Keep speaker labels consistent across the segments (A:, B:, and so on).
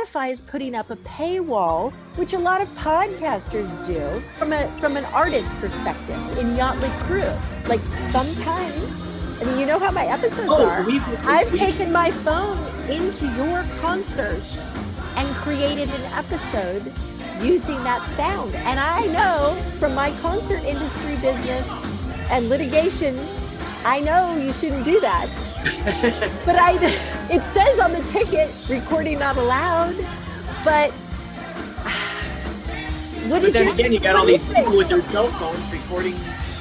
A: Spotify is putting up a paywall, which a lot of podcasters do from an artist perspective in Yachtly Crew. Like sometimes, I mean, you know how my episodes are. I've taken my phone into your concert and created an episode using that sound. And I know from my concert industry business and litigation, I know you shouldn't do that. But it says on the ticket, recording not allowed. But
B: then you got all these people with their cell phones recording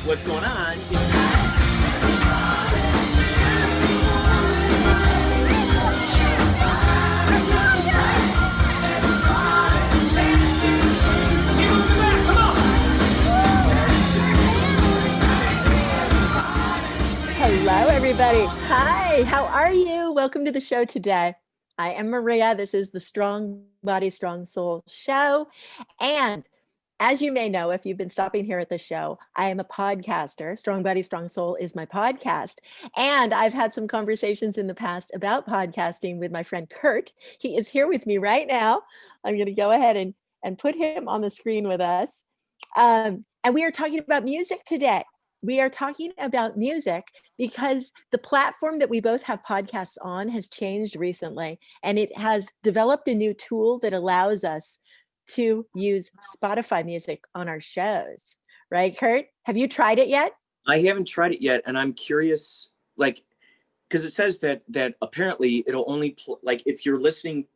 B: what's going on.
A: Hello, everybody. Hi, how are you? Welcome to the show today. I am Maria. This is the Strong Body, Strong Soul show. And as you may know, if you've been stopping here at the show, I am a podcaster. Strong Body, Strong Soul is my podcast. And I've had some conversations in the past about podcasting with my friend Kurt. He is here with me right now. I'm going to go ahead and put him on the screen with us. And we are talking about music today. We are talking about music because the platform that we both have podcasts on has changed recently, and it has developed a new tool that allows us to use Spotify music on our shows. Right, Kurt? Have you tried it yet?
B: I haven't tried it yet, and I'm curious, because it says that apparently it'll only if you're listening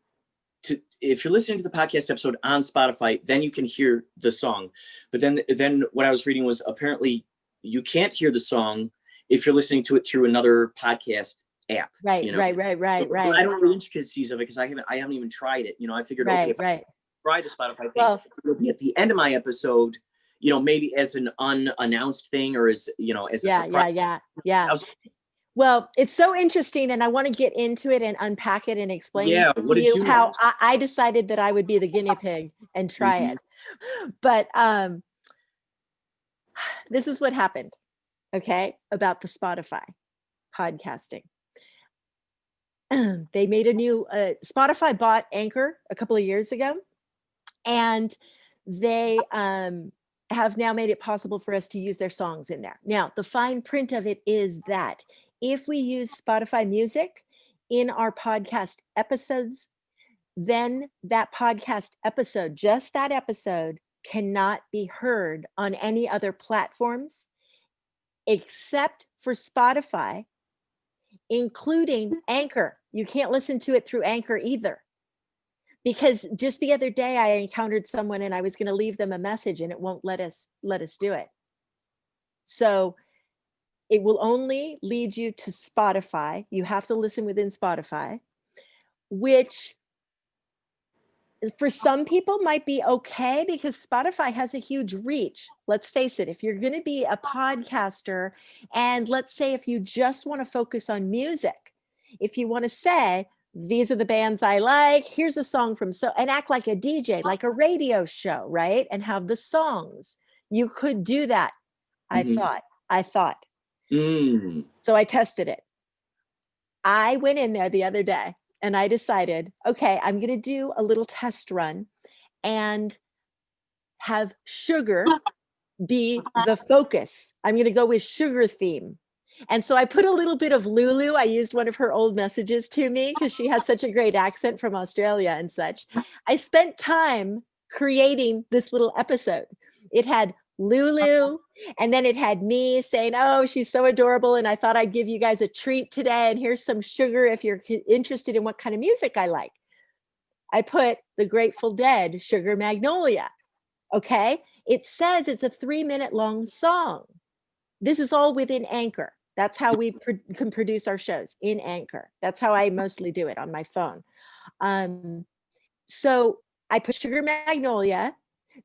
B: to the podcast episode on Spotify, then you can hear the song. But then what I was reading was apparently you can't hear the song if you're listening to it through another podcast app.
A: Right.
B: So I don't know the intricacies of it because I haven't even tried it. I figured, okay, if I try the Spotify thing, it'll be at the end of my episode, maybe as an unannounced thing or as a surprise.
A: Yeah. Well, it's so interesting, and I want to get into it and unpack it and explain to you how I decided that I would be the guinea pig and try it. But this is what happened, okay, about the Spotify podcasting. They made a new, Spotify bought Anchor a couple of years ago, and they have now made it possible for us to use their songs in there. Now, the fine print of it is that if we use Spotify music in our podcast episodes, then that podcast episode, just that episode, cannot be heard on any other platforms except for Spotify, including Anchor. You can't listen to it through Anchor either. Because just the other day I encountered someone and I was going to leave them a message and it won't let us do it. So it will only lead you to Spotify. You have to listen within Spotify, which for some people might be okay because Spotify has a huge reach. Let's face it, if you're going to be a podcaster, and let's say if you just want to focus on music, if you want to say, these are the bands I like, here's a song from and act like a DJ, like a radio show, right? And have the songs. You could do that. Mm-hmm. I thought. So I tested it. I went in there the other day and I decided, okay, I'm going to do a little test run and have sugar be the focus. I'm going to go with sugar theme. And so I put a little bit of Lulu. I used one of her old messages to me because she has such a great accent from Australia and such. I spent time creating this little episode. It had Lulu, and then it had me saying, oh, she's so adorable, and I thought I'd give you guys a treat today, and here's some sugar if you're interested in what kind of music I like. I put the Grateful Dead, Sugar Magnolia. Okay, it says it's a 3-minute long song. This is all within Anchor. That's how we can produce our shows, in Anchor. That's how I mostly do it on my phone. So I put Sugar Magnolia.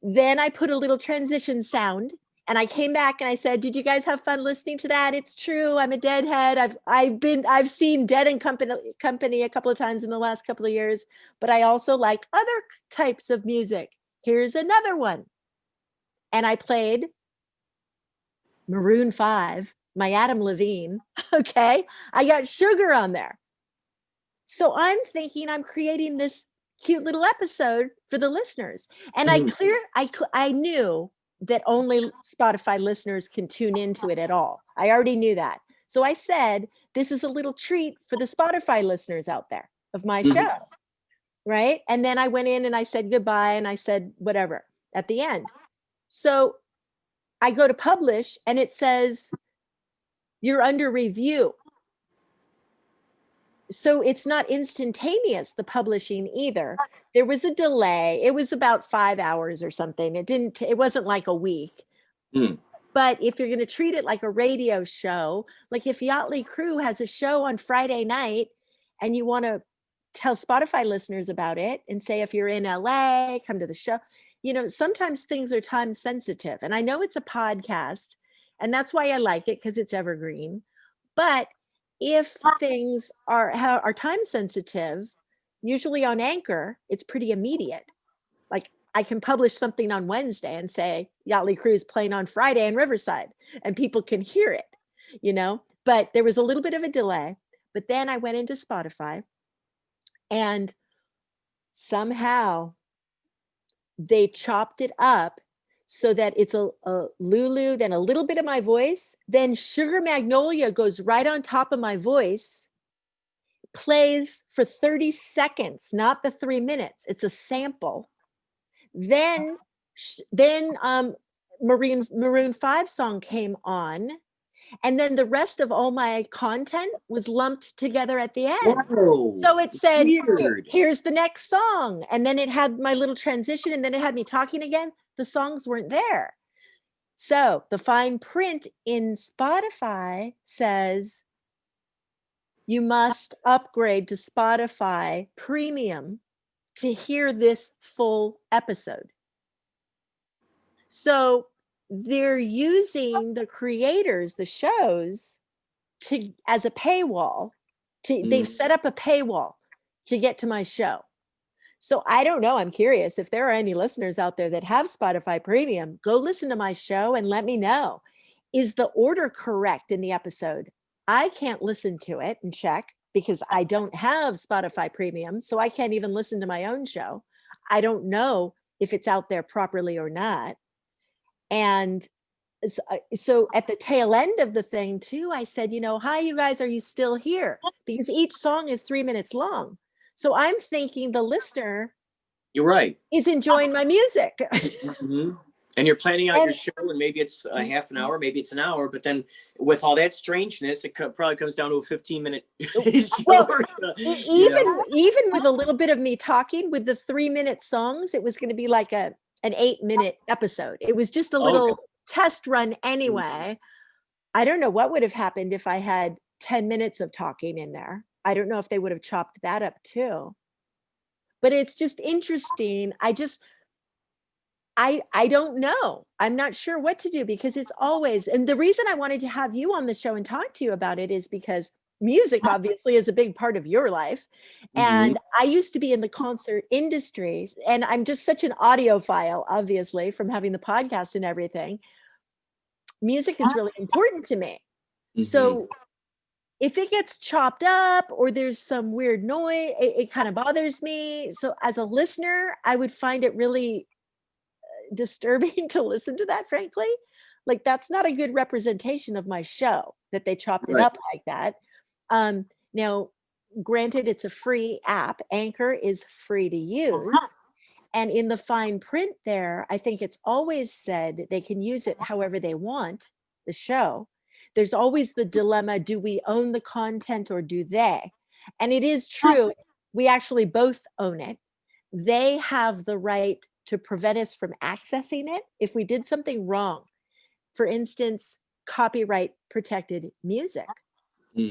A: Then I put a little transition sound, and I came back and I said, did you guys have fun listening to that? It's true. I'm a Deadhead. I've seen Dead and Company a couple of times in the last couple of years, but I also like other types of music. Here's another one. And I played Maroon 5, my Adam Levine. Okay. I got sugar on there. So I'm thinking I'm creating this cute little episode for the listeners. And
B: Mhm.
A: I knew that only Spotify listeners can tune into it at all. I already knew that. So I said, this is a little treat for the Spotify listeners out there of my
B: Mhm.
A: show. Right. And then I went in and I said goodbye and I said whatever at the end. So I go to publish and it says, you're under review. So it's not instantaneous, the publishing either. There was a delay. It was about 5 hours or something. It wasn't like a week.
B: Mm.
A: But if you're going to treat it like a radio show, like if Yachtly Crew has a show on Friday night and you want to tell Spotify listeners about it and say, if you're in LA, come to the show, sometimes things are time sensitive. And I know it's a podcast and that's why I like it, because it's evergreen. But if things are time sensitive, usually on Anchor, it's pretty immediate. Like I can publish something on Wednesday and say Yachtly Cruise playing on Friday in Riverside, and people can hear it, but there was a little bit of a delay. But then I went into Spotify and somehow they chopped it up so that it's a Lulu, then a little bit of my voice, then Sugar Magnolia goes right on top of my voice, plays for 30 seconds, not the 3 minutes. It's a sample. Then Maroon 5 song came on, and then the rest of all my content was lumped together at the end.
B: Whoa.
A: So it said,
B: Weird.
A: here's the next song. And then it had my little transition, and then it had me talking again. The songs weren't there. So the fine print in Spotify says you must upgrade to Spotify Premium to hear this full episode. So they're using the creators, the shows, as a paywall. They've set up a paywall to get to my show. So I don't know. I'm curious if there are any listeners out there that have Spotify Premium. Go listen to my show and let me know. Is the order correct in the episode? I can't listen to it and check because I don't have Spotify Premium. So I can't even listen to my own show. I don't know if it's out there properly or not. And so at the tail end of the thing too, I said, hi, you guys, are you still here? Because each song is 3 minutes long. So I'm thinking the listener
B: You're right.
A: is enjoying my music.
B: Mm-hmm. And you're planning out your show, and maybe it's a half an hour, maybe it's an hour, but then with all that strangeness, it probably comes down to a 15-minute show.
A: Well, even with a little bit of me talking, with the 3-minute songs, it was going to be like an 8-minute episode. It was just a little test run anyway. I don't know what would have happened if I had 10 minutes of talking in there. I don't know if they would have chopped that up too. But it's just interesting. I don't know. I'm not sure what to do, because it's always, and the reason I wanted to have you on the show and talk to you about it is because music obviously is a big part of your life. And I used to be in the concert industry, and I'm just such an audiophile, obviously, from having the podcast and everything. Music is really important to me. So if it gets chopped up or there's some weird noise, it kind of bothers me. So as a listener, I would find it really disturbing to listen to that, frankly. Like, that's not a good representation of my show that they chopped it up like that. Now, granted, it's a free app. Anchor is free to use. And in the fine print there, I think it's always said they can use it however they want, the show. There's always the dilemma, do we own the content or do they? And it is true, we actually both own it. They have the right to prevent us from accessing it if we did something wrong. For instance, copyright protected music.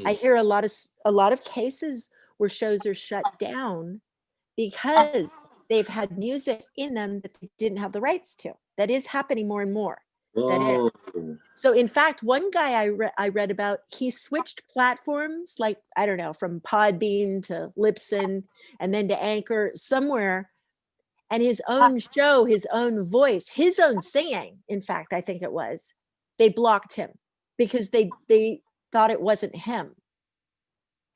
A: I hear a lot of cases where shows are shut down because they've had music in them that they didn't have the rights to. That is happening more and more. That is. So in fact, one guy I read about, he switched platforms, like, I don't know, from Podbean to Libsyn and then to Anchor somewhere. And his own show, his own voice, his own singing, in fact, I think it was, they blocked him because they thought it wasn't him.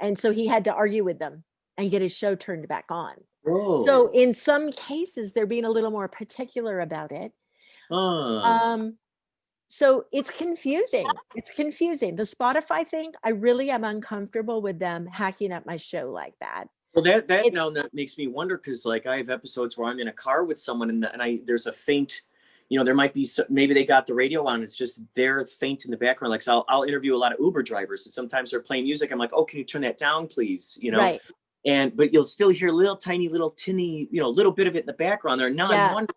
A: And so he had to argue with them and get his show turned back on.
B: Whoa.
A: So in some cases, they're being a little more particular about it. So it's confusing. It's confusing. The Spotify thing, I really am uncomfortable with them hacking up my show like that.
B: Well, that makes me wonder, because like I have episodes where I'm in a car with someone and there's a faint, there might be maybe they got the radio on. It's just they're faint in the background. Like, so I'll interview a lot of Uber drivers, and sometimes they're playing music. I'm like, oh, can you turn that down, please?
A: Right.
B: But you'll still hear little tiny, little tinny, little bit of it in the background there. Now I'm wondering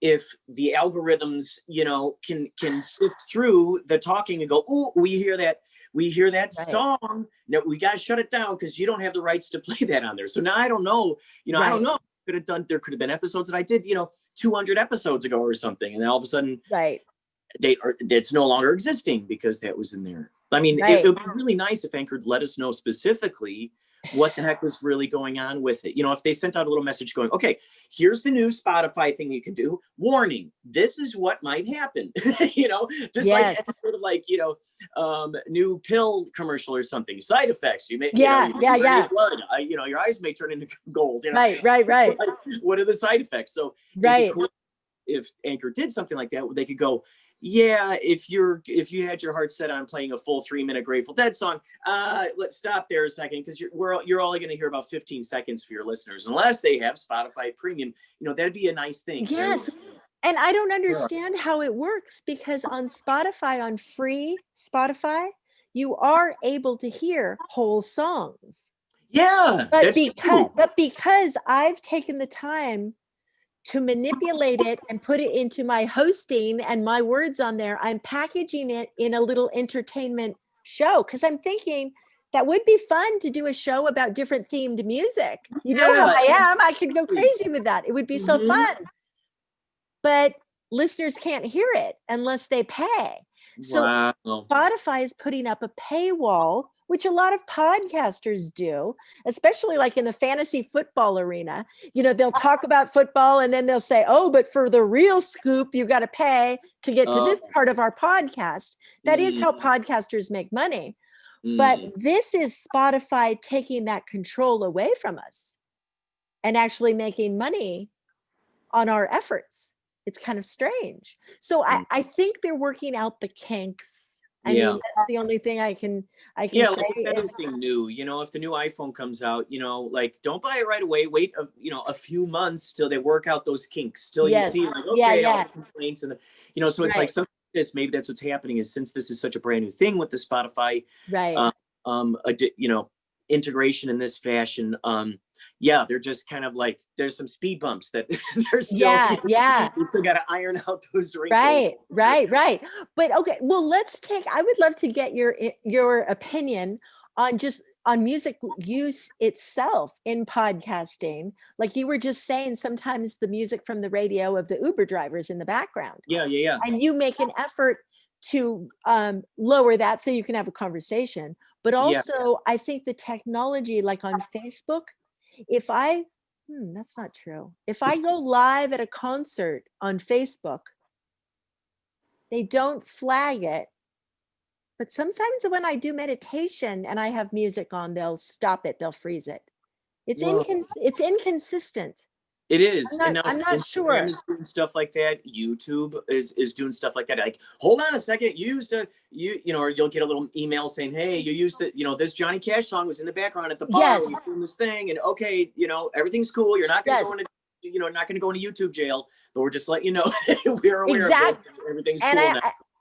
B: if the algorithms, can sift through the talking and go, oh, we hear that right. song. No, we got to shut it down because you don't have the rights to play that on there. So now I don't know, right. I don't know. There could have been episodes that I did, 200 episodes ago or something. And then all of a sudden,
A: right.
B: It's no longer existing because that was in there. I mean, it would be really nice if Anchor let us know specifically what the heck was really going on with it. If they sent out a little message going, okay, here's the new Spotify thing you can do. Warning, this is what might happen. Just like sort of like, new pill commercial or something. Side effects. You may, blood. Your eyes may turn into gold.
A: Right.
B: So, like, what are the side effects? So it'd be cool if Anchor did something like that, they could go, yeah, if you had your heart set on playing a full 3-minute Grateful Dead song, let's stop there a second, because you're only going to hear about 15 seconds for your listeners, unless they have Spotify Premium. That'd be a nice thing.
A: Yes. And I don't understand how it works, because on Spotify, on free Spotify, you are able to hear whole songs.
B: Yeah.
A: But because I've taken the time to manipulate it and put it into my hosting and my words on there, I'm packaging it in a little entertainment show, because I'm thinking that would be fun to do a show about different themed music. You know how I am. I could go crazy with that. It would be so fun. But listeners can't hear it unless they pay. So Spotify is putting up a paywall, which a lot of podcasters do, especially like in the fantasy football arena. They'll talk about football and then they'll say, oh, but for the real scoop, you got to pay to get to this part of our podcast. That is how podcasters make money. But this is Spotify taking that control away from us and actually making money on our efforts. It's kind of strange. So I think they're working out the kinks. I mean, that's the only thing I can say.
B: Like anything new, if the new iPhone comes out, like, don't buy it right away. Wait, a few months till they work out those kinks. Till you see, like, okay, all the complaints and so it's like something like this. Maybe that's what's happening, is since this is such a brand new thing with the Spotify, integration in this fashion. They're just kind of like, there's some speed bumps that there's still, you still got to iron out those wrinkles.
A: Right. But okay, well, I would love to get your opinion on music use itself in podcasting. Like you were just saying, sometimes the music from the radio of the Uber drivers in the background.
B: Yeah.
A: And you make an effort to lower that so you can have a conversation. But also, I think the technology, like on Facebook, that's not true. If I go live at a concert on Facebook, they don't flag it. But sometimes when I do meditation and I have music on, they'll stop it. They'll freeze it. It's inconsistent.
B: It is.
A: I'm not sure.
B: Instagram is doing stuff like that. YouTube is doing stuff like that. Like, hold on a second. Or you'll get a little email saying, hey, you used it. This Johnny Cash song was in the background at the bar. We're doing this thing. And okay, everything's cool. You're not going to go into, not going to go into YouTube jail, but we're just letting you know we're aware of this. Everything's cool now.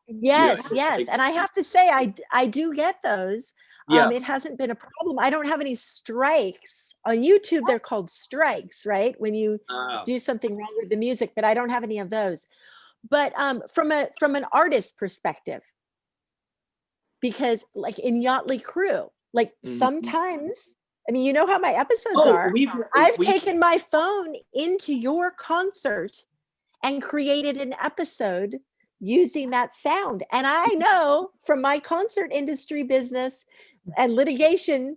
A: Yes. And I have to say, I do get those. It hasn't been a problem. I don't have any strikes on YouTube. They're called strikes, right? When you do something wrong with the music, but I don't have any of those. But from an artist perspective, because like in Yachtly Crew, like sometimes, I mean, you know how my episodes are. I've taken my phone into your concert and created an episode using that sound. And I know from my concert industry business and litigation,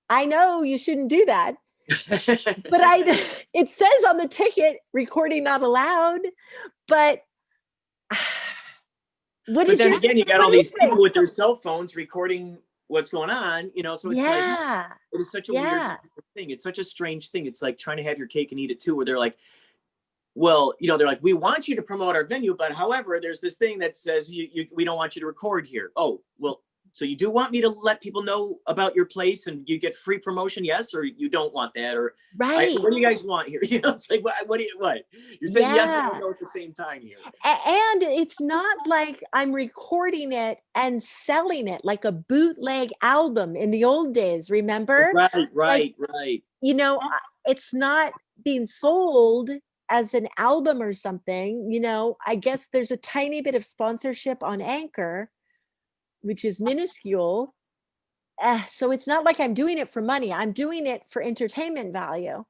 A: I know you shouldn't do that. But it says on the ticket, recording not allowed. But
B: you got all these people with their cell phones recording what's going on, you know? So it's like,
A: Yeah.
B: it is such a weird
A: Yeah.
B: thing. It's such a strange thing. It's like trying to have your cake and eat it too, where they're like, well, you know, they're like, we want you to promote our venue, but however, there's this thing that says we don't want you to record here. Oh, well, so you do want me to let people know about your place and you get free promotion, yes, or you don't want that, or
A: Right.
B: what do you guys want here? You know, it's like, what do you, what? You're saying yes and no at the same time here.
A: And it's not like I'm recording it and selling it like a bootleg album in the old days, remember?
B: Right.
A: You know, it's not being sold as an album or something. You know, I guess there's a tiny bit of sponsorship on Anchor, which is minuscule. So it's not like I'm doing it for money. I'm doing it for entertainment value.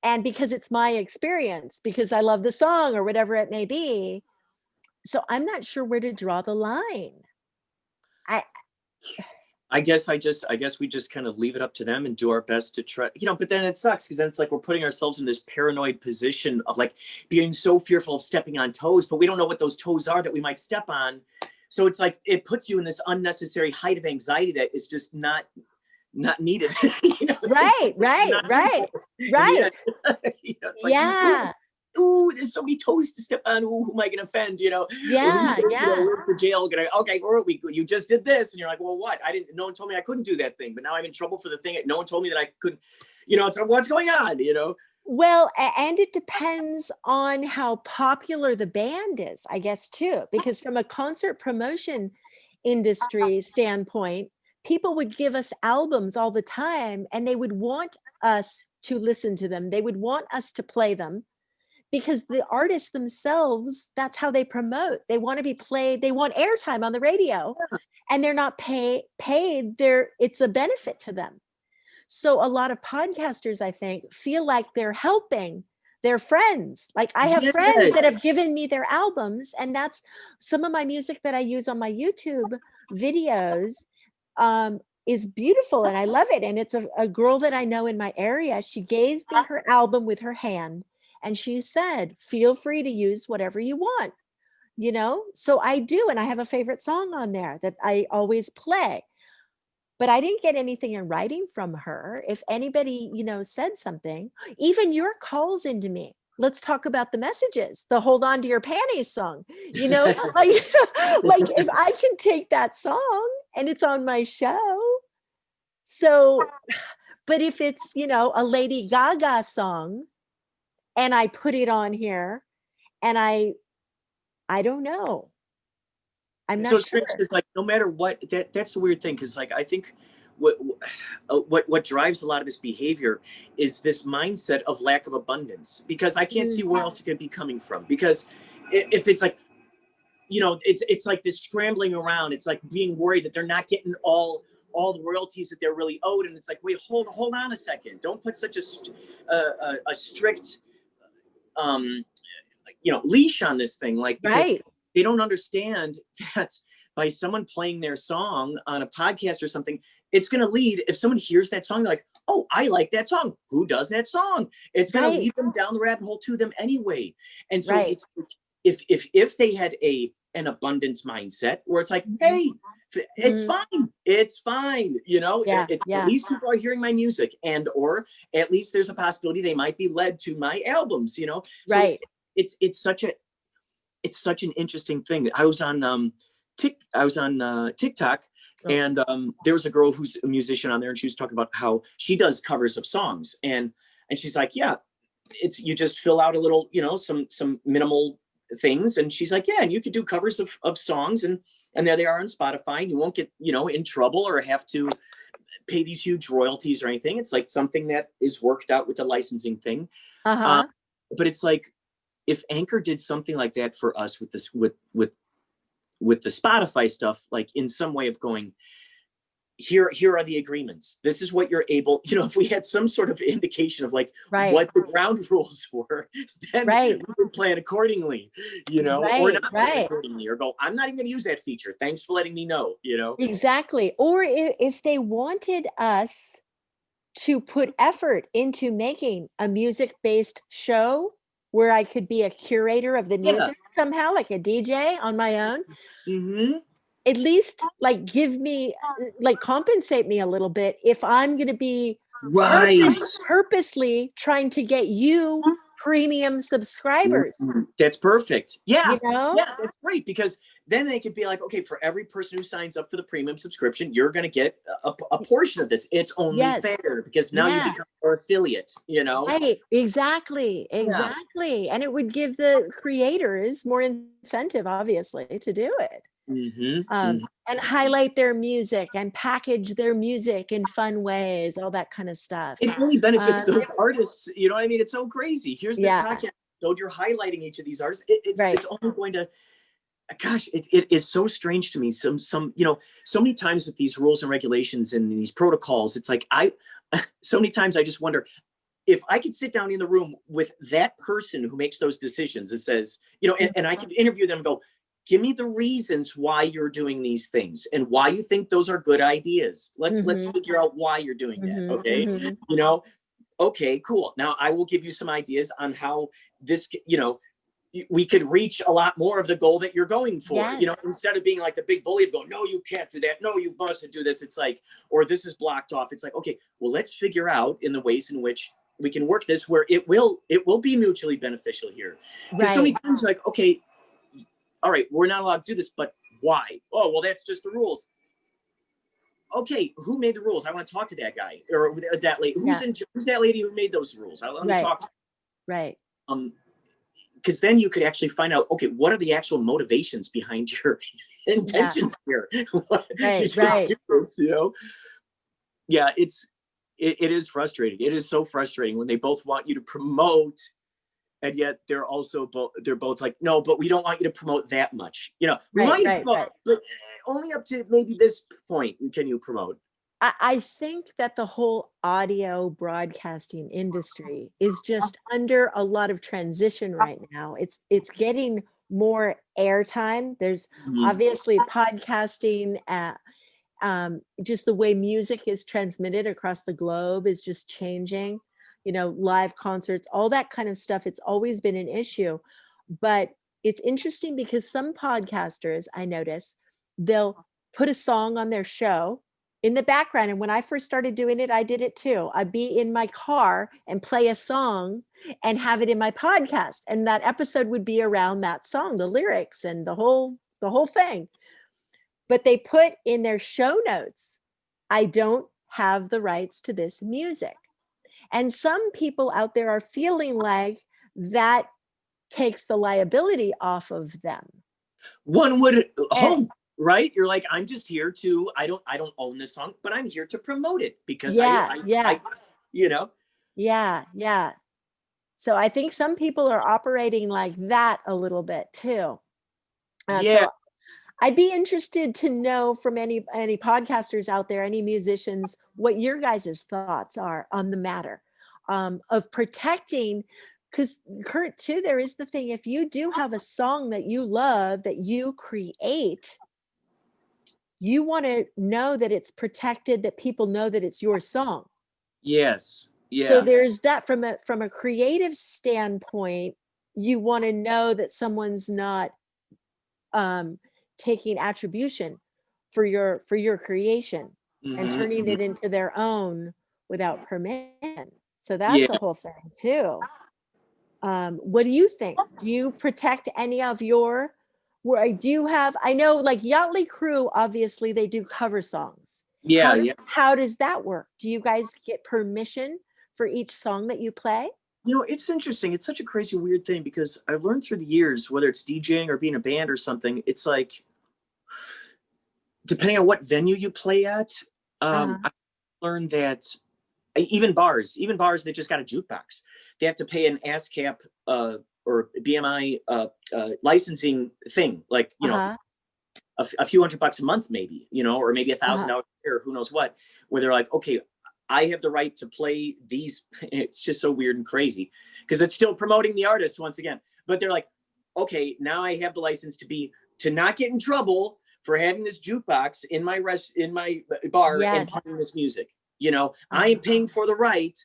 A: And because it's my experience, because I love the song or whatever it may be. So I'm not sure where to draw the line.
B: I guess we just kind of leave it up to them and do our best to try, you know, but then it sucks because then it's like we're putting ourselves in this paranoid position of like being so fearful of stepping on toes, but we don't know what those toes are that we might step on. So it's like it puts you in this unnecessary height of anxiety that is just not needed. You know?
A: Right.
B: You know, it's like,
A: Yeah.
B: Ooh, there's so many toes to step on. Ooh, who am I going to offend? You know,
A: Yeah.
B: You know, where's the jail going to, okay, where are we? You just did this. And you're like, well, what? No one told me I couldn't do that thing, but now I'm in trouble for the thing. No one told me that I couldn't, you know, it's like, what's going on, you know?
A: Well, and it depends on how popular the band is, I guess, too, because from a concert promotion industry standpoint, people would give us albums all the time and they would want us to listen to them. They would want us to play them because the artists themselves, that's how they promote. They want to be played. They want airtime on the radio and they're not paid. It's a benefit to them. So a lot of podcasters, I think, feel like they're helping their friends. Like I have friends that have given me their albums, and that's some of my music that I use on my YouTube videos is beautiful and I love it. And it's a girl that I know in my area. She gave me her album with her hand and she said, feel free to use whatever you want, you know? So I do, and I have a favorite song on there that I always play. But I didn't get anything in writing from her. If anybody, you know, said something, even your calls into me. Let's talk about the messages, the hold on to your panties song, you know, like if I can take that song and it's on my show. So, but if it's, you know, a Lady Gaga song and I put it on here and I don't know. I'm not sure.
B: It's like no matter what, that's the weird thing because like I think what drives a lot of this behavior is this mindset of lack of abundance because I can't see where else it could be coming from because if it's like, you know, it's like this scrambling around, it's like being worried that they're not getting all the royalties that they're really owed, and it's like, wait, hold on a second, don't put such a strict you know, leash on this thing, like because they don't understand that by someone playing their song on a podcast or something, it's going to lead, if someone hears that song, they're like, oh, I like that song. Who does that song? It's going to lead them down the rabbit hole to them anyway. And so it's if they had an abundance mindset where it's like, hey, it's fine, you know, at least people are hearing my music, and or at least there's a possibility they might be led to my albums, you know. So it's such an interesting thing. I was on TikTok, and there was a girl who's a musician on there, and she was talking about how she does covers of songs, and she's like, yeah, it's, you just fill out a little, you know, some minimal things, and she's like, yeah, and you could do covers of songs, and there they are on Spotify, and you won't get, you know, in trouble or have to pay these huge royalties or anything. It's like something that is worked out with the licensing thing. But it's like, if Anchor did something like that for us with this, with the Spotify stuff, like in some way of going, here are the agreements. This is what you're able, you know, if we had some sort of indication of like what the ground rules were, then we would plan accordingly, you know, or not plan accordingly, or go, I'm not even going to use that feature. Thanks for letting me know, you know.
A: Exactly. Or if they wanted us to put effort into making a music-based show where I could be a curator of the music somehow, like a DJ on my own. at least like give me, like compensate me a little bit if I'm going to be
B: Right.
A: purposely trying to get you premium subscribers,
B: That's perfect. Yeah.
A: you know?
B: Yeah, that's great, because then they could be like, okay, for every person who signs up for the premium subscription, you're going to get a portion of this. It's only
A: Yes.
B: fair, because now you
A: Yeah.
B: become our affiliate, you know?
A: Right. Exactly.
B: Yeah.
A: Exactly. And it would give the creators more incentive, obviously, to do it. And highlight their music and package their music in fun ways, all that kind of stuff.
B: It really benefits those artists. You know what I mean? It's so crazy. Here's this
A: Yeah.
B: podcast episode. You're highlighting each of these artists.
A: Right.
B: It's only going to, gosh, it is so strange to me. Some, you know, so many times with these rules and regulations and these protocols, it's like so many times I just wonder if I could sit down in the room with that person who makes those decisions. It says, you know, and I could interview them and go, give me the reasons why you're doing these things and why you think those are good ideas. Let's figure out why you're doing that. Okay. You know, okay, cool. Now I will give you some ideas on how this, you know, we could reach a lot more of the goal that you're going for.
A: Yes.
B: You know, instead of being like the big bully of going, no, you can't do that. No, you mustn't do this. It's like, or this is blocked off. It's like, okay, well, let's figure out in the ways in which we can work this where it will be mutually beneficial here. Because so many times you're like, okay, all right, we're not allowed to do this, but why? Oh, well, that's just the rules. Okay, who made the rules? I want to talk to that guy or that lady. Who's that lady who made those rules? I want to talk to her.
A: Right.
B: Because then you could actually find out, okay, what are the actual motivations behind your intentions here?
A: Right.
B: Do this, you know? Yeah, it is frustrating. It is so frustrating when they both want you to promote, and yet they're both like, no, but we don't want you to promote that much. You know, we want you to promote, but only up to maybe this point can you promote.
A: I think that the whole audio broadcasting industry is just under a lot of transition right now. It's getting more airtime. There's obviously podcasting, just the way music is transmitted across the globe is just changing. You know, live concerts, all that kind of stuff. It's always been an issue. But it's interesting because some podcasters, I notice, they'll put a song on their show in the background. And when I first started doing it, I did it too. I'd be in my car and play a song and have it in my podcast. And that episode would be around that song, the lyrics and the whole thing. But they put in their show notes, I don't have the rights to this music. And some people out there are feeling like that takes the liability off of them.
B: One would hope, right? You're like, I'm just here to, I don't own this song, but I'm here to promote it because I you know?
A: Yeah. So I think some people are operating like that a little bit too. So I'd be interested to know from any podcasters out there, any musicians, what your guys' thoughts are on the matter of protecting. Because Kurt, too, there is the thing, if you do have a song that you love, that you create, you want to know that it's protected, that people know that it's your song.
B: Yes. Yeah.
A: So there's that from a creative standpoint, you want to know that someone's not taking attribution for your creation and turning it into their own without permission. So that's a whole thing too. What do you think? Do you protect any of your, do you have, I know like Yachtly Crew, obviously they do cover songs. How does that work? Do you guys get permission for each song that you play?
B: You know, it's interesting. It's such a crazy, weird thing because I've learned through the years, whether it's DJing or being a band or something, it's like, depending on what venue you play at, I learned that even bars that just got a jukebox, they have to pay an ASCAP or BMI licensing thing, like, you know, a few $100 a month, maybe, you know, or maybe $1,000 a year, who knows what, where they're like, okay, I have the right to play these. It's just so weird and crazy because it's still promoting the artist once again. But they're like, okay, now I have the license to not get in trouble for having this jukebox in my bar and playing this music. You know, I am paying for the right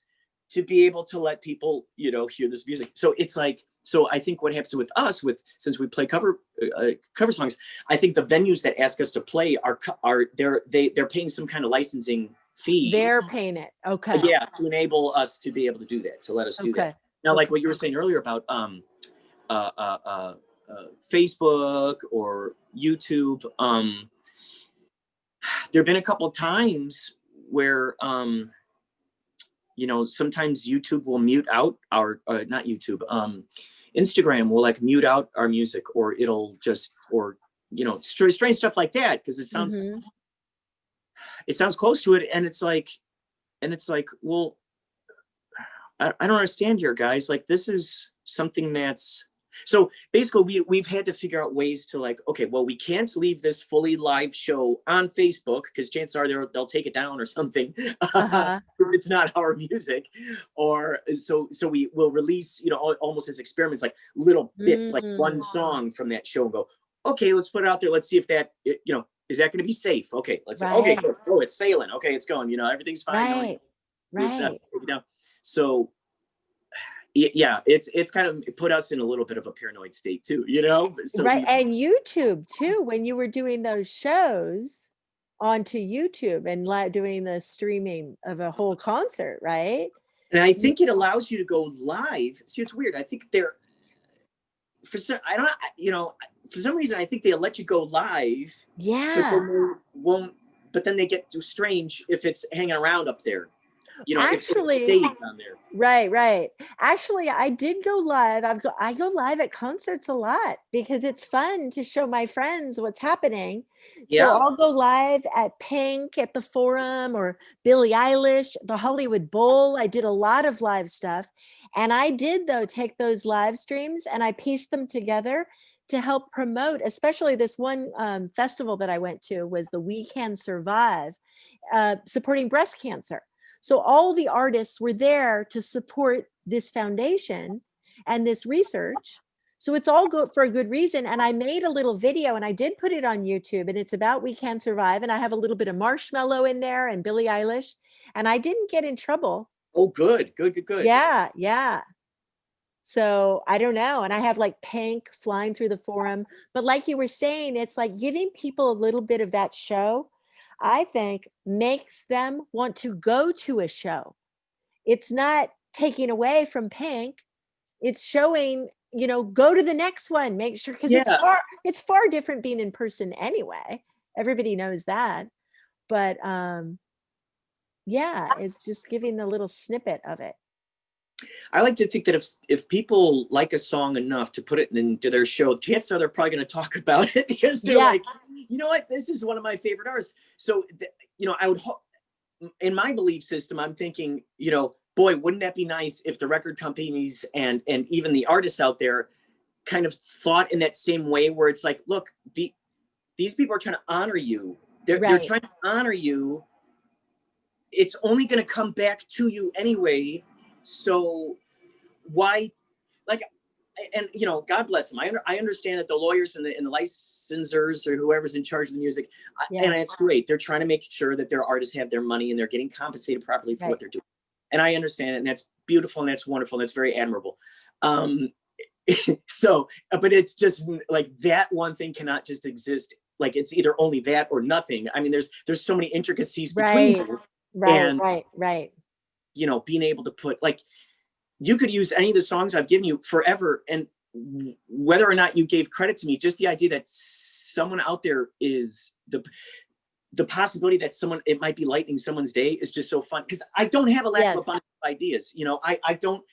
B: to be able to let people, hear this music. So it's like, so I think what happens with us, since we play cover songs, I think the venues that ask us to play they're paying some kind of licensing fee.
A: They're paying it. Okay.
B: Yeah, to enable us to be able to do that, to let us do that. Now, like what you were saying earlier about Facebook or YouTube, there have been a couple of times where sometimes YouTube will mute out our not YouTube, Instagram will like mute out our music, or it'll just, or strange stuff like that, because it sounds close to it, and it's like, well, I don't understand here, guys. Like, this is something that's, so basically we've had to figure out ways to, like, okay, well, we can't leave this fully live show on Facebook, because chances are they'll take it down or something, because it's not our music. Or so we will release, almost as experiments, like little bits, like one song from that show, and go, okay, let's put it out there. Let's see if that, is that going to be safe? Okay, let's say, okay, good. Oh, it's sailing. Okay, it's going. Everything's fine.
A: Right.
B: So yeah, it's kind of put us in a little bit of a paranoid state too, So
A: right. And YouTube too, when you were doing those shows onto YouTube and doing the streaming of a whole concert, right?
B: And I think it allows you to go live. See, it's weird. I think for some reason, I think they'll let you go live.
A: Yeah.
B: But then they get too strange if it's hanging around up there.
A: Actually,
B: if it's saved on there.
A: Right. Actually, I did go live. I go live at concerts a lot because it's fun to show my friends what's happening. So I'll go live at Pink at the Forum, or Billie Eilish, the Hollywood Bowl. I did a lot of live stuff. And I did, though, take those live streams and I pieced them together to help promote, especially this one festival that I went to was the We Can Survive, supporting breast cancer. So all the artists were there to support this foundation and this research. So it's all good for a good reason. And I made a little video and I did put it on YouTube, and it's about We Can Survive. And I have a little bit of Marshmello in there and Billie Eilish, and I didn't get in trouble.
B: Oh, good.
A: Yeah. So I don't know. And I have like Pink flying through the Forum. But like you were saying, it's like giving people a little bit of that show, I think, makes them want to go to a show. It's not taking away from Pink. It's showing, go to the next one, make sure, because it's far different being in person anyway. Everybody knows that. But it's just giving a little snippet of it.
B: I like to think that if people like a song enough to put it into their show, chances are they're probably going to talk about it, because they're like, you know what, this is one of my favorite artists. So, I would hope, in my belief system, I'm thinking, boy, wouldn't that be nice if the record companies and even the artists out there kind of thought in that same way, where it's like, look, these people are trying to honor you. They're trying to honor you. It's only going to come back to you anyway. So why, like, and God bless them. I understand that the lawyers and the licensors, or whoever's in charge of the music, and it's great. They're trying to make sure that their artists have their money and they're getting compensated properly for what they're doing. And I understand it, and that's beautiful, and that's wonderful, and that's very admirable. So, but it's just like that one thing cannot just exist. Like, it's either only that or nothing. I mean, there's so many intricacies between them.
A: Right.
B: Being able to put, like, you could use any of the songs I've given you forever, and whether or not you gave credit to me, just the idea that someone out there is the possibility that it might be lightening someone's day is just so fun, because I don't have a lack of abundance of ideas. I don't.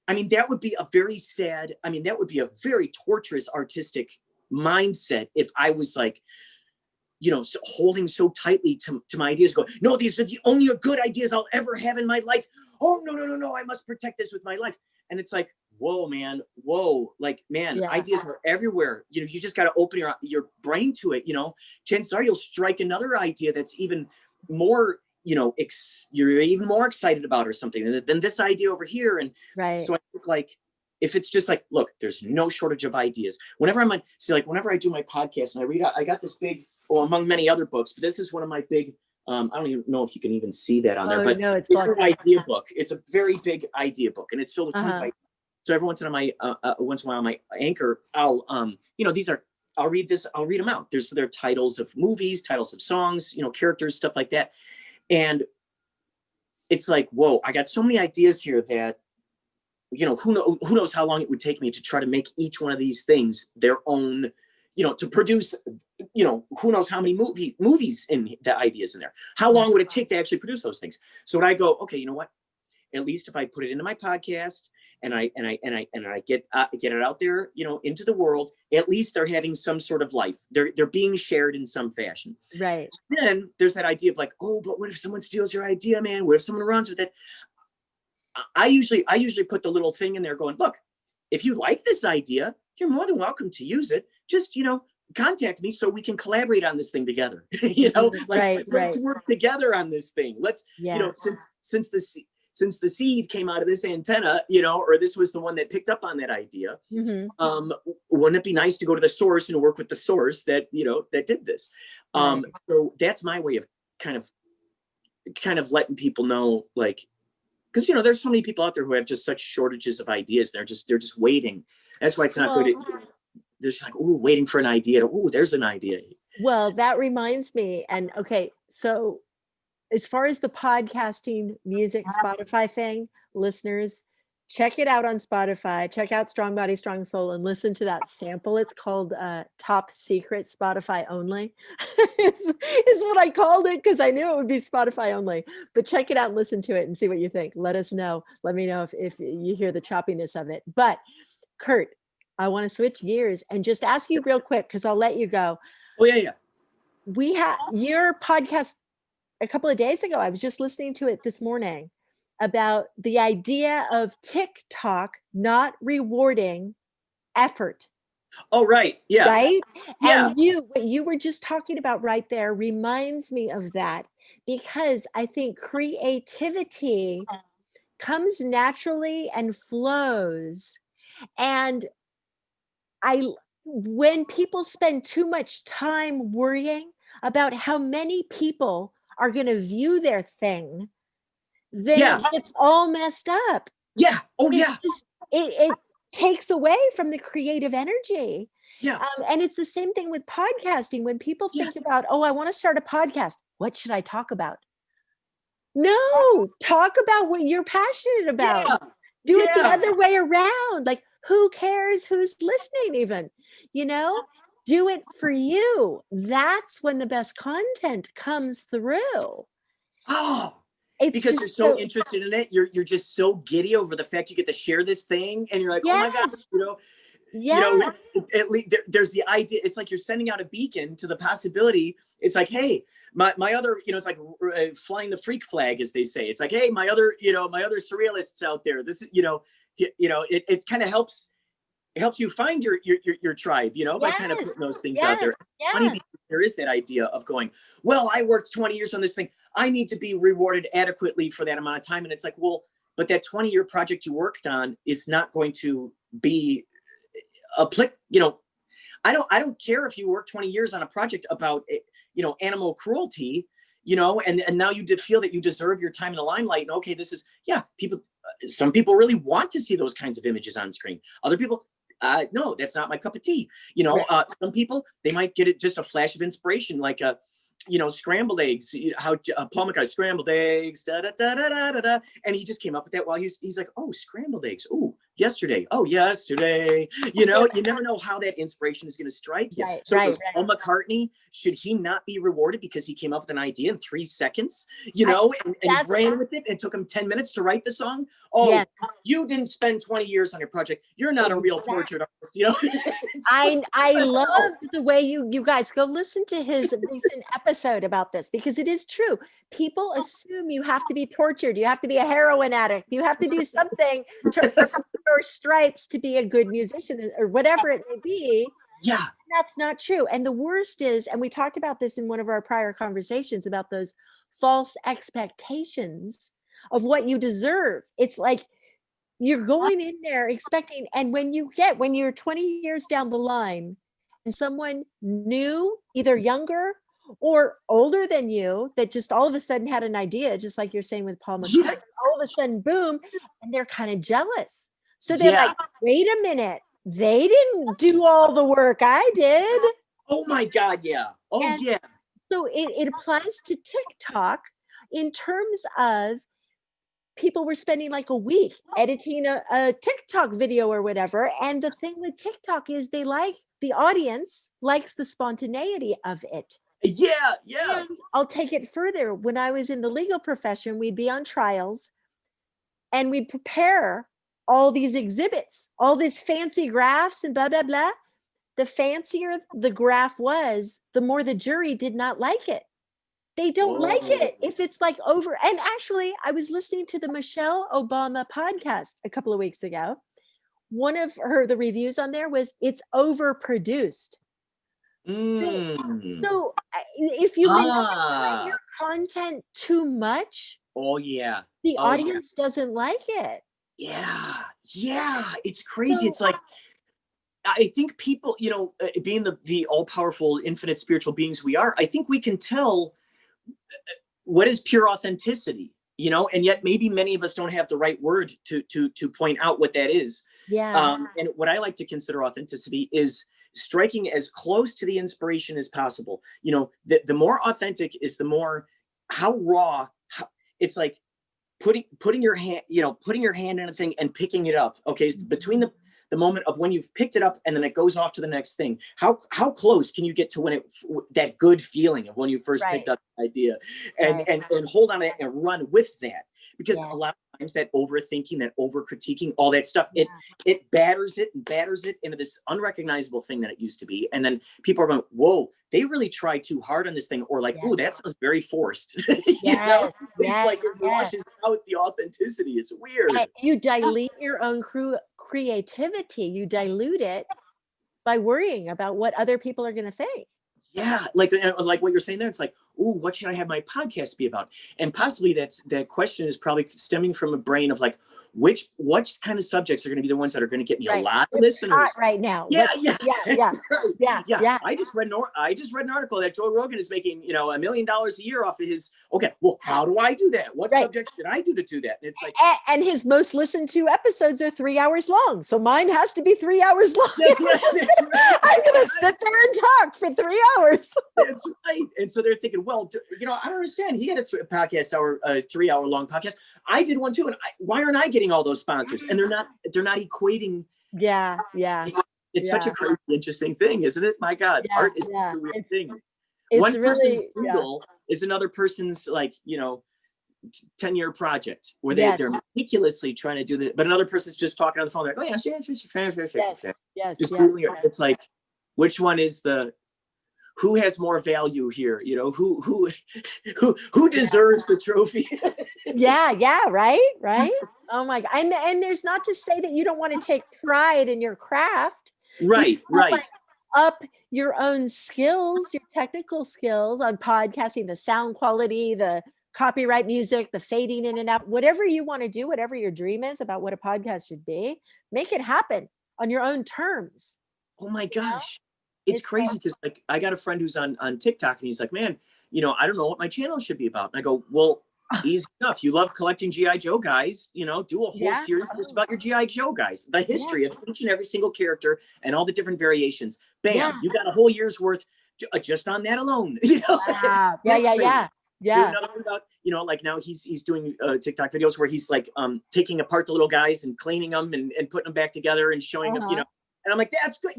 B: I mean, that would be a very sad. I mean, that would be a very torturous artistic mindset if I was like, holding so tightly to my ideas, go, no, these are the only good ideas I'll ever have in my life. Oh, no, I must protect this with my life. And it's like, whoa, man, like, man, ideas are everywhere. You just got to open your brain to it. Chances are you'll strike another idea that's even more, you're even more excited about, or something, than this idea over here. And so I think, like, if it's just like, look, there's no shortage of ideas. Whenever whenever I do my podcast and I read out, I got this big, well, among many other books, but this is one of my big I don't even know if you can even see that on there,
A: Oh
B: but
A: no, it's
B: it's an
A: blocked.
B: idea book. It's a very big idea book, and it's filled with tons of
A: Uh-huh.
B: ideas. So every once in a while, my Anchor, I'll I'll read this, I'll read them out. They're titles of movies, titles of songs, characters, stuff like that, and it's like, whoa, I got so many ideas here that who knows how long it would take me to try to make each one of these things their own, to produce, who knows how many movies in the ideas in there. How long would it take to actually produce those things? So when I go, okay, you know what? At least if I put it into my podcast and I get it out there, into the world, at least they're having some sort of life. They're being shared in some fashion.
A: Right.
B: So then there's that idea of like, oh, but what if someone steals your idea, man? What if someone runs with it? I usually put the little thing in there going, look, if you like this idea, you're more than welcome to use it. Just, contact me so we can collaborate on this thing together. Let's work together on this thing. Let's, since the seed came out of this antenna, or this was the one that picked up on that idea, wouldn't it be nice to go to the source and work with the source that, that did this? So that's my way of kind of letting people know, like, because there's so many people out there who have just such shortages of ideas. They're just waiting. That's why it's not good. They're just like, ooh, waiting for an idea. Ooh, there's an idea.
A: Well, that reminds me. And okay, so as far as the podcasting music Spotify thing, listeners, check it out on Spotify. Check out Strong Body, Strong Soul and listen to that sample. It's called Top Secret Spotify Only. is what I called it because I knew it would be Spotify only. But check it out and listen to it and see what you think. Let us know. Let me know if you hear the choppiness of it. But Kurt, I want to switch gears and just ask you real quick because I'll let you go.
B: Oh, yeah.
A: We have your podcast a couple of days ago. I was just listening to it this morning about the idea of TikTok not rewarding effort.
B: Oh, right. Yeah.
A: Right.
B: Yeah.
A: And what you were just talking about right there reminds me of that, because I think creativity comes naturally and flows. And when people spend too much time worrying about how many people are going to view their thing, then it's all messed up.
B: Yeah. Oh, yeah.
A: It takes away from the creative energy.
B: Yeah.
A: And it's the same thing with podcasting. When people think about, oh, I want to start a podcast, what should I talk about? No, talk about what you're passionate about. Yeah. Do it the other way around. Like, who cares who's listening even? Do it for you. That's when the best content comes through.
B: Oh, because you're so interested in it. You're just so giddy over the fact you get to share this thing. And you're like, oh my God, at least there's the idea. It's like you're sending out a beacon to the possibility. It's like, hey, my other, it's like flying the freak flag, as they say. It's like, hey, my other surrealists out there. This is, it kind of helps you find your tribe, by kind of putting those things out there. Funny, there is that idea of going, well, I worked 20 years on this thing. I need to be rewarded adequately for that amount of time. And it's like, well, but that 20-year project you worked on is not going to be applicable. I don't care if you work 20 years on a project about, animal cruelty, and now you did feel that you deserve your time in the limelight. And okay, this is, some people really want to see those kinds of images on screen. Other people, no, that's not my cup of tea. Some people, they might get it just a flash of inspiration, like scrambled eggs, how Paul McCartney, scrambled eggs, da da da da da da, and he just came up with that while he's like, oh, scrambled eggs, yesterday. You never know how that inspiration is going to strike you. Paul McCartney, should he not be rewarded because he came up with an idea in 3 seconds, and he ran with it and took him 10 minutes to write the song? You didn't spend 20 years on your project. You're not a real tortured artist,
A: I loved the way you guys go listen to his recent episode about this, because it is true. People assume you have to be tortured. You have to be a heroin addict. You have to do something to or stripes to be a good musician or whatever it may be.
B: Yeah.
A: And that's not true. And the worst is, and we talked about this in one of our prior conversations about those false expectations of what you deserve. It's like you're going in there expecting, and when you're 20 years down the line and someone new, either younger or older than you that just all of a sudden had an idea, just like you're saying with Paul McCartney,
B: Yeah.
A: all of a sudden, boom, and they're kind of jealous. So they're like, wait a minute, they didn't do all the work I did.
B: Oh my God, yeah. Oh
A: And
B: yeah.
A: so it applies to TikTok in terms of people were spending like a week editing a TikTok video or whatever. And the thing with TikTok is the audience likes the spontaneity of it.
B: Yeah, yeah.
A: And I'll take it further. When I was in the legal profession, we'd be on trials and we'd prepare all these exhibits, all these fancy graphs and blah, blah, blah. The fancier the graph was, the more the jury did not like it. They don't like it if it's like over. And actually, I was listening to the Michelle Obama podcast a couple of weeks ago. One of the reviews on there was it's overproduced. So if you manipulate your content too much,
B: oh yeah,
A: the audience doesn't like it.
B: Yeah, it's crazy. It's like, I think people, being the all-powerful infinite spiritual beings we are, I think we can tell what is pure authenticity, and yet maybe many of us don't have the right word to point out what that is. And what I like to consider authenticity is striking as close to the inspiration as possible. The more authentic is the more how raw. It's like putting your hand in a thing and picking it up. Okay, between the moment of when you've picked it up and then it goes off to the next thing. How close can you get to that good feeling of when you first picked up the idea, and hold on to that and run with that? Because a lot of times that overthinking, that over critiquing, all that stuff, it batters it into this unrecognizable thing that it used to be. And then people are going, whoa, they really tried too hard on this thing, or like, oh, that sounds very forced. It's like it washes out the authenticity. It's weird.
A: And you dilute your own creativity. You dilute it by worrying about what other people are going to think.
B: Yeah, like what you're saying there, it's like, oh, what should I have my podcast be about? And possibly that question is probably stemming from a brain of like, what kind of subjects are going to be the ones that are going to get me a lot of listeners
A: right now?
B: Yeah. I just read an article that Joe Rogan is making, $1 million a year off of his. Okay, well, how do I do that? What subjects should I do to do that? And it's like,
A: and his most listened to episodes are 3 hours long, so mine has to be 3 hours long.
B: That's right.
A: I'm going to sit there and talk for 3 hours.
B: That's right. And so they're thinking, well, I don't understand. He had a 3 hour long podcast. I did one too. And why aren't I getting all those sponsors? And they're not equating.
A: Yeah.
B: It's such a crazy, interesting thing, isn't it? My God, art is a weird thing. One person's Google is another person's 10-year project where they're meticulously trying to do that. But another person's just talking on the phone. Like, oh yeah, yes. It's like, which one is who has more value here? Who deserves the trophy?
A: Right. Oh my God. And there's not to say that you don't want to take pride in your craft.
B: Right.
A: Like, up your own skills, your technical skills on podcasting, the sound quality, the copyright music, the fading in and out, whatever you want to do, whatever your dream is about what a podcast should be, make it happen on your own terms.
B: Oh my gosh. It's crazy because like I got a friend who's on TikTok and he's like, man, I don't know what my channel should be about. And I go, well, easy enough. You love collecting G.I. Joe guys, do a whole series just about your G.I. Joe guys, the history of each and every single character and all the different variations. Bam, you got a whole year's worth just on that alone.
A: Yeah.
B: Do another one about, like now he's doing TikTok videos where he's like taking apart the little guys and cleaning them and putting them back together and showing them, and I'm like, that's good.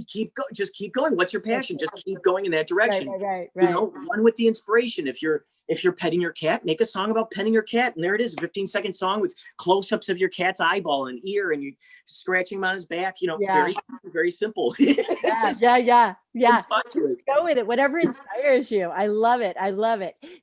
B: Just keep going. What's your passion? Just keep going in that direction.
A: Right.
B: Run with the inspiration. If you're petting your cat, make a song about petting your cat. And there it is, a 15-second song with close-ups of your cat's eyeball and ear and you scratching him on his back. Very, very simple.
A: Yeah. Just go with it. Whatever inspires you. I love it.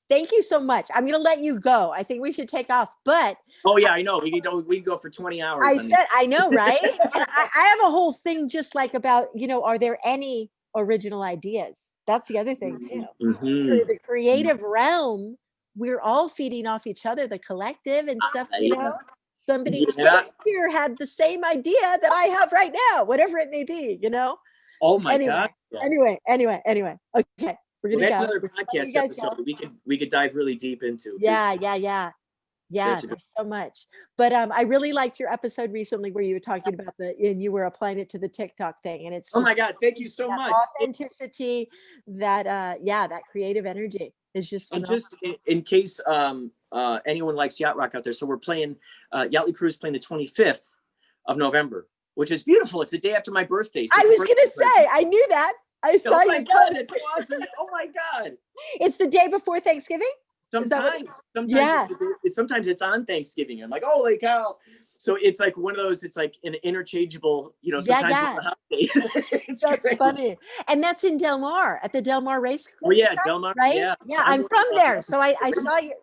A: Thank you so much. I'm going to let you go. I think we should take off, but.
B: Oh yeah, I know. We can go for 20 hours.
A: I know, right? And I have a whole thing just like about, are there any original ideas? That's the other thing too. For the creative realm, we're all feeding off each other, the collective and stuff, Somebody Shakespeare had the same idea that I have right now, whatever it may be,
B: Oh my God.
A: Anyway. Okay. We're
B: Well,
A: gonna
B: that's
A: go.
B: another
A: We're gonna let
B: podcast
A: you guys
B: episode
A: go.
B: that we could dive really deep into. 'cause
A: Yeah, yeah, yeah. Yeah,
B: that's a good-
A: there's so much. But I really liked your episode recently where you were talking about and you were applying it to the TikTok thing. And it's
B: Oh my
A: just
B: God, thank you so
A: that
B: much.
A: authenticity, that yeah, that creative energy is just
B: And
A: phenomenal.
B: just in case anyone likes yacht rock out there, so we're playing Yachtly Cruise playing the 25th of November, which is beautiful. It's the day after my birthday. So
A: I
B: it's a
A: was
B: birthday
A: gonna
B: present.
A: say, I knew that. I saw
B: Oh
A: your
B: my God,
A: post.
B: that's awesome. Oh my God.
A: It's the day before Thanksgiving? Is that what yeah.
B: Sometimes it's on Thanksgiving. I'm like, holy cow. So it's like one of those, it's like an interchangeable, you know,
A: Yeah,
B: sometimes
A: yeah.
B: it's a holiday. It's
A: That's
B: great.
A: funny. And that's in Del Mar, at the Del Mar race.
B: Oh yeah, Del Mar.
A: Right?
B: Yeah.
A: Yeah,
B: So
A: I'm from there. So I
B: race-
A: saw you.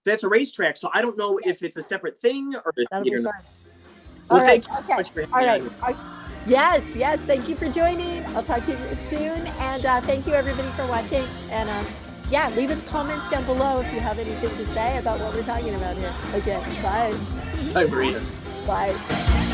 B: That's a racetrack. So I don't know if it's a separate thing or
A: That'll
B: you
A: be
B: don't know.
A: fun.
B: Well,
A: All right.
B: thank you so
A: Okay.
B: much for
A: All
B: having
A: right.
B: me on.
A: Yes, yes. Thank you for joining. I'll talk to you soon. And thank you everybody for watching. And yeah, leave us comments down below if you have anything to say about what we're talking about here. Okay. Bye.
B: Bye, Marina.
A: Bye.